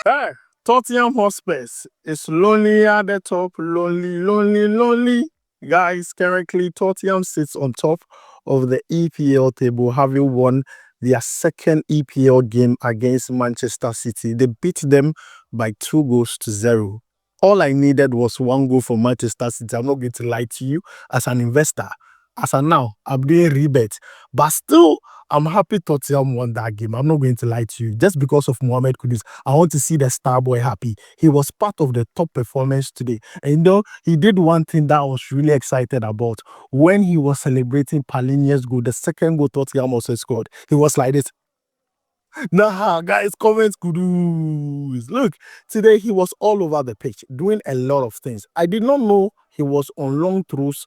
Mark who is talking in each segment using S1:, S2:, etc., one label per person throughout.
S1: Hey, Tottenham Hotspurs is lonely at the top. Lonely, lonely, lonely. Guys, currently Tottenham sits on top of the EPL table, having won their second EPL game against Manchester City. They beat them by 2 goals to 0. All I needed was 1 goal from Manchester City. I'm not going to lie to you. As an investor, as of now, I'm doing rebet. But still, I'm happy Tottenham won that game. I'm not going to lie to you. Just because of Mohammed Kudus, I want to see the star boy happy. He was part of the top performance today. And he did one thing that I was really excited about. When he was celebrating palhinha's goal, the second goal Tottenham also scored, he was like this. Nah, guys, comments Kudus. Look, today he was all over the pitch, doing a lot of things. I did not know he was on long throws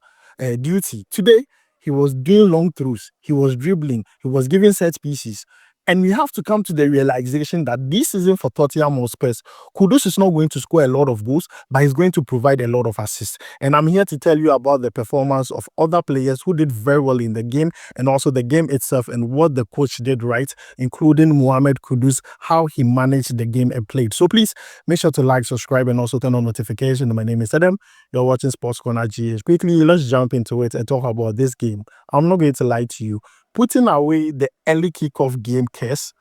S1: duty. Today, he was doing long throws. He was dribbling. He was giving set pieces. And we have to come to the realization that this season for Tottenham Hotspurs, Kudus is not going to score a lot of goals, but he's going to provide a lot of assists. And I'm here to tell you about the performance of other players who did very well in the game, and also the game itself and what the coach did right, including Mohammed Kudus, how he managed the game and played. So please make sure to like, subscribe, and also turn on notifications. My name is Adam. You're watching SportsCornerGH. Quickly, let's jump into it and talk about this game. I'm not going to lie to you. Putting away the early kickoff game curse,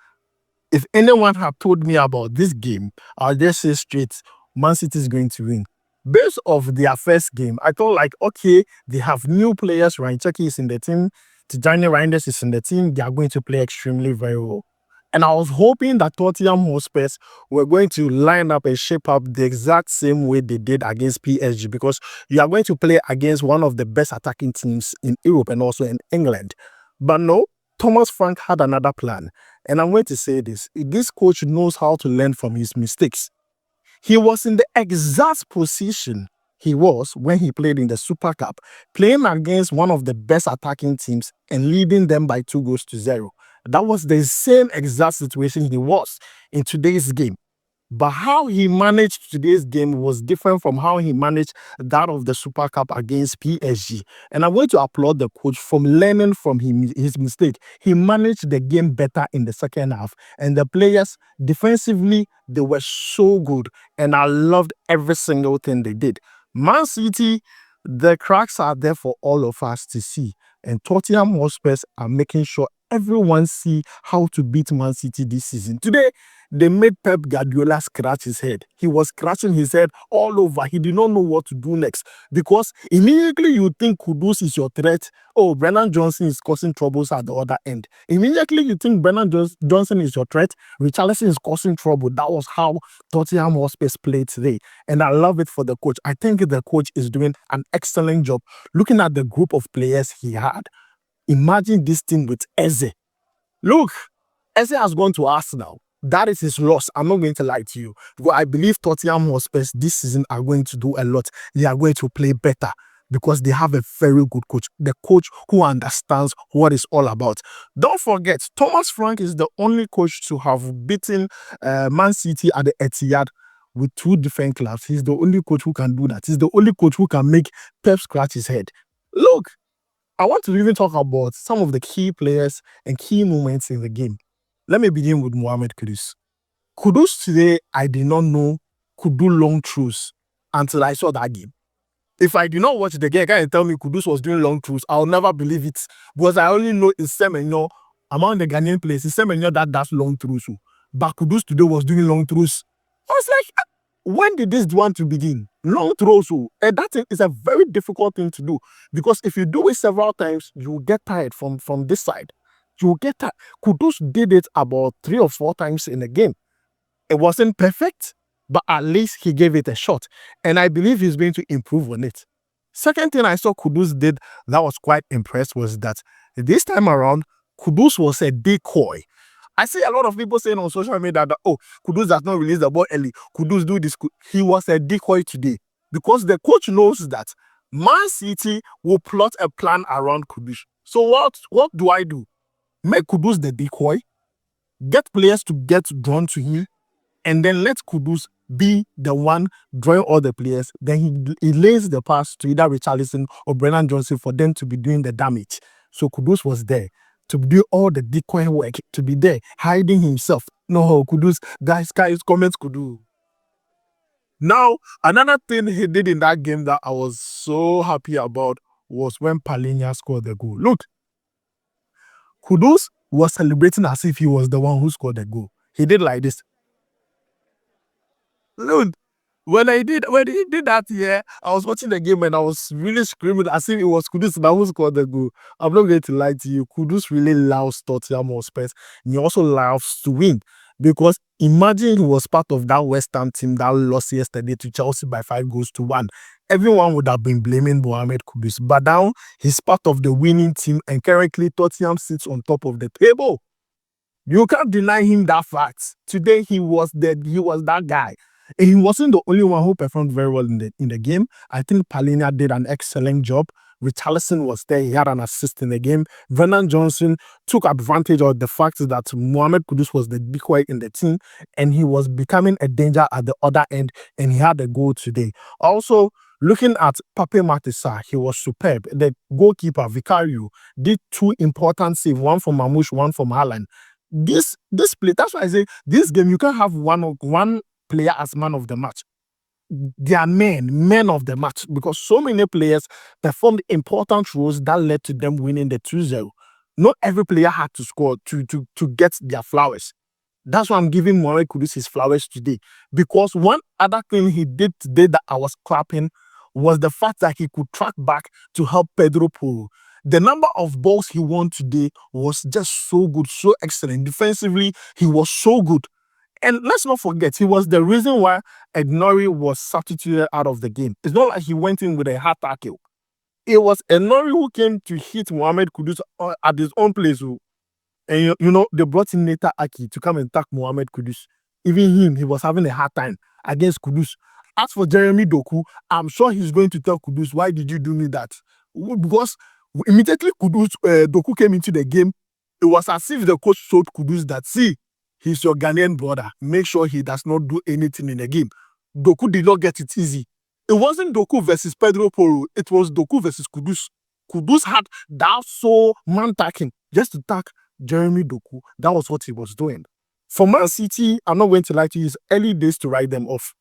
S1: if anyone had told me about this game, I'll just say straight, Man City is going to win. Based off their first game, I thought like, okay, they have new players. Ryan Cherki is in the team. Tijani Reinders is in the team. They are going to play extremely very well. And I was hoping that Tottenham Hotspurs were going to line up and shape up the exact same way they did against PSG, because you are going to play against one of the best attacking teams in Europe and also in England. But no, Thomas Frank had another plan. And I'm going to say this. This coach knows how to learn from his mistakes. He was in the exact position he was when he played in the Super Cup, playing against one of the best attacking teams and leading them by 2 goals to 0. That was the same exact situation he was in today's game. But how he managed today's game was different from how he managed that of the Super Cup against PSG. And I'm going to applaud the coach from learning from his mistake. He managed the game better in the second half. And the players, defensively, they were so good. And I loved every single thing they did. Man City, the cracks are there for all of us to see. And Tottenham Hotspurs are making sure everyone see how to beat Man City this season. Today, they made Pep Guardiola scratch his head. He was scratching his head all over. He did not know what to do next, because immediately you think Kudus is your threat. Oh, Brennan Johnson is causing troubles at the other end. Immediately you think Brennan Johnson is your threat. Richarlison is causing trouble. That was how Tottenham Hotspur played today. And I love it for the coach. I think the coach is doing an excellent job. Looking at the group of players he had, imagine this team with Eze. Look, Eze has gone to Arsenal. That is his loss. I'm not going to lie to you. Because I believe Tottenham Hotspurs this season are going to do a lot. They are going to play better because they have a very good coach. The coach who understands what it's all about. Don't forget, Thomas Frank is the only coach to have beaten Man City at the Etihad with 2 different clubs. He's the only coach who can do that. He's the only coach who can make Pep scratch his head. Look, I want to even talk about some of the key players and key moments in the game. Let me begin with Mohammed Kudus. Kudus today, I did not know could do long throws until I saw that game. If I did not watch the game, and tell me Kudus was doing long throws, I'll never believe it. Because I only know it's Semenyo among the Ghanaian players. It's Semenyo that does long throws. But Kudus today was doing long throws. I was like, when did this want to begin? Long throws. And that is a very difficult thing to do. Because if you do it several times, you will get tired from this side. You get that. Kudus did it about 3 or 4 times in a game. It wasn't perfect, but at least he gave it a shot. And I believe he's going to improve on it. Second thing I saw Kudus did that was quite impressed was that this time around, Kudus was a decoy. I see a lot of people saying on social media that, oh, Kudus does not release the ball early. Kudus do this. He was a decoy today. Because the coach knows that Man City will plot a plan around Kudus. So what do I do? Make Kudus the decoy, get players to get drawn to him, and then let Kudus be the one drawing all the players. Then he lays the pass to either Richarlison or Brennan Johnson for them to be doing the damage. So Kudus was there to do all the decoy work, to be there, hiding himself, No, Kudus, guys, comments Kudu. Now, another thing he did in that game that I was so happy about was when Palhinha scored the goal. Look, Kudus was celebrating as if he was the one who scored the goal. He did like this. Look, when he did that, yeah, I was watching the game and I was really screaming as if it was Kudus that who scored the goal. I'm not going to lie to you. Kudus really loves Tottenham Hotspur. He also loves to win because imagine he was part of that West Ham team that lost yesterday to Chelsea by 5 goals to 1. Everyone would have been blaming Mohammed Kudus, but now he's part of the winning team and currently Tottenham sits on top of the table. You can't deny him that fact. Today he was that guy. And he wasn't the only one who performed very well in the game. I think Palhinha did an excellent job. Richarlison was there. He had an assist in the game. Brennan Johnson took advantage of the fact that Mohammed Kudus was the decoy in the team and he was becoming a danger at the other end and he had a goal today. Also, looking at Pape Matissa, he was superb. The goalkeeper, Vicario, did 2 important saves, one from Mamouche, one from Haaland. This play, that's why I say this game you can't have one player as man of the match. They are men of the match because so many players performed important roles that led to them winning the 2-0. Not every player had to score to get their flowers. That's why I'm giving Mohammed Kudus his flowers today. Because one other thing he did today that I was clapping was the fact that he could track back to help Pedro Porro. The number of balls he won today was just so good, so excellent. Defensively, he was so good. And let's not forget, he was the reason why Ednori was substituted out of the game. It's not like he went in with a hard tackle. It was Ednori who came to hit Mohammed Kudus at his own place. And they brought in Neta Aki to come and attack Mohammed Kudus. Even him, he was having a hard time against Kudus. As for Jeremy Doku, I'm sure he's going to tell Kudus, why did you do me that? Because immediately Doku came into the game, it was as if the coach told Kudus that, see, he's your Ghanaian brother. Make sure he does not do anything in the game. Doku did not get it easy. It wasn't Doku versus Pedro Porro. It was Doku versus Kudus. Kudus had that man tacking just to tack Jeremy Doku. That was what he was doing. For Man City, I'm not going to lie to you, it's early days to write them off.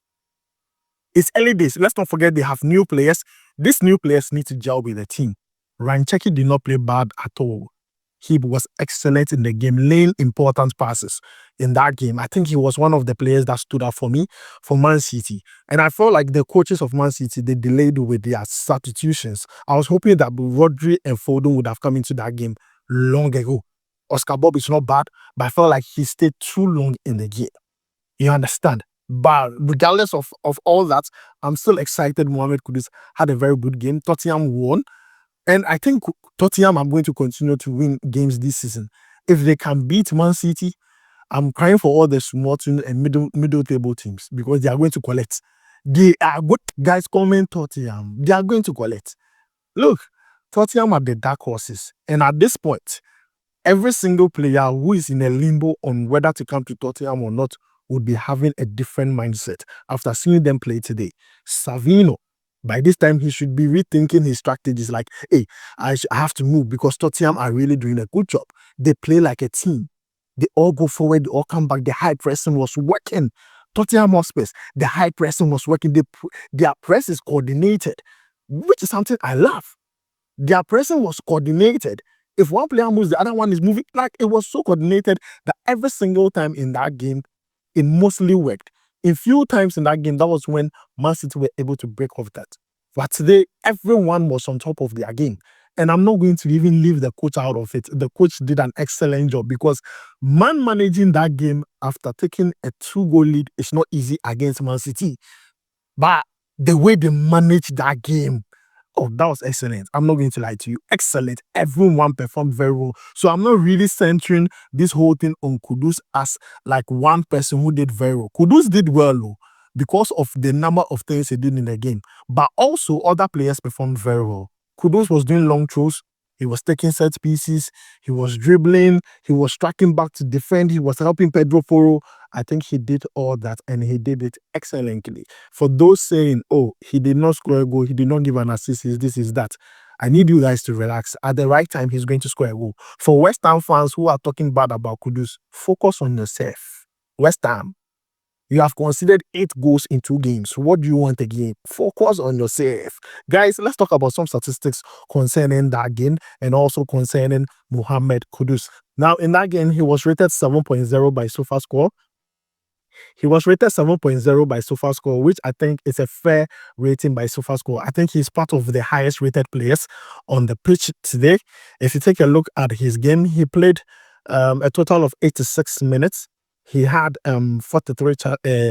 S1: It's early days. Let's not forget they have new players. These new players need to gel with the team. Ryan Cherki did not play bad at all. He was excellent in the game, laying important passes in that game. I think he was one of the players that stood out for me for Man City. And I felt like the coaches of Man City, they delayed with their substitutions. I was hoping that Rodri and Foden would have come into that game long ago. Oscar Bob is not bad, but I felt like he stayed too long in the game. You understand? But regardless of all that, I'm still excited Mohammed Kudus had a very good game. Tottenham won. And I think Tottenham are going to continue to win games this season. If they can beat Man City, I'm crying for all the small and middle table teams because they are going to collect. They are good guys coming Tottenham. They are going to collect. Look, Tottenham are the dark horses. And at this point, every single player who is in a limbo on whether to come to Tottenham or not would be having a different mindset after seeing them play today. Savino, by this time, he should be rethinking his strategies like, hey, I have to move because Tottenham are really doing a good job. They play like a team. They all go forward, they all come back. The high pressing was working. Tottenham Hotspur, the high pressing was working. Their press is coordinated, which is something I love. Their pressing was coordinated. If one player moves, the other one is moving. Like, it was so coordinated that every single time in that game, it mostly worked. A few times in that game, that was when Man City were able to break off that. But today, everyone was on top of their game. And I'm not going to even leave the coach out of it. The coach did an excellent job because managing that game after taking a 2-goal lead is not easy against Man City. But the way they managed that game, oh, that was excellent. I'm not going to lie to you. Excellent. Everyone performed very well. So I'm not really centering this whole thing on Kudus as like one person who did very well. Kudus did well though, because of the number of things he did in the game. But also other players performed very well. Kudus was doing long throws. He was taking set pieces. He was dribbling. He was tracking back to defend. He was helping Pedro Porro. I think he did all that and he did it excellently. For those saying, oh, he did not score a goal, he did not give an assist, this is that. I need you guys to relax. At the right time, he's going to score a goal. For West Ham fans who are talking bad about Kudus, focus on yourself. West Ham, you have considered 8 goals in 2 games. What do you want again? Focus on yourself. Guys, let's talk about some statistics concerning that game and also concerning Mohammed Kudus. Now, in that game, he was rated 7.0 by SofaScore. He was rated 7.0 by SofaScore, which I think is a fair rating by SofaScore. I think he's part of the highest rated players on the pitch today. If you take a look at his game, he played a total of 86 minutes. He had 43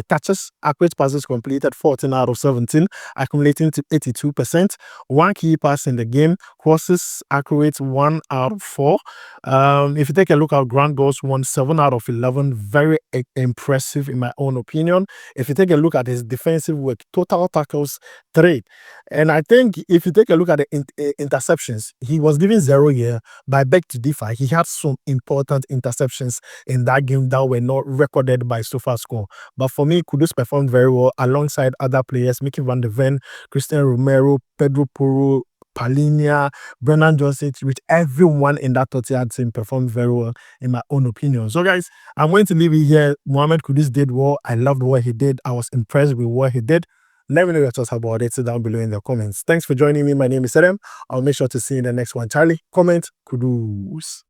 S1: touches, accurate passes completed 14 out of 17, accumulating to 82%. 1 key pass in the game, crosses accurate 1 out of 4. If you take a look at ground balls, won 7 out of 11. Very impressive in my own opinion. If you take a look at his defensive work, total tackles 3. And I think if you take a look at the interceptions, he was given 0 here. But I beg to differ. He had some important interceptions in that game that were not recorded by SofaScore. But for me, Kudus performed very well alongside other players, Mickey van der Ven, Christian Romero, Pedro Porro, Palhinha, Brennan Johnson, which everyone in that Tottenham team performed very well, in my own opinion. So, guys, I'm going to leave it here. Mohammed Kudus did well. I loved what he did. I was impressed with what he did. Let me know your thoughts about it down below in the comments. Thanks for joining me. My name is Adam. I'll make sure to see you in the next one. Charlie, comment, Kudus.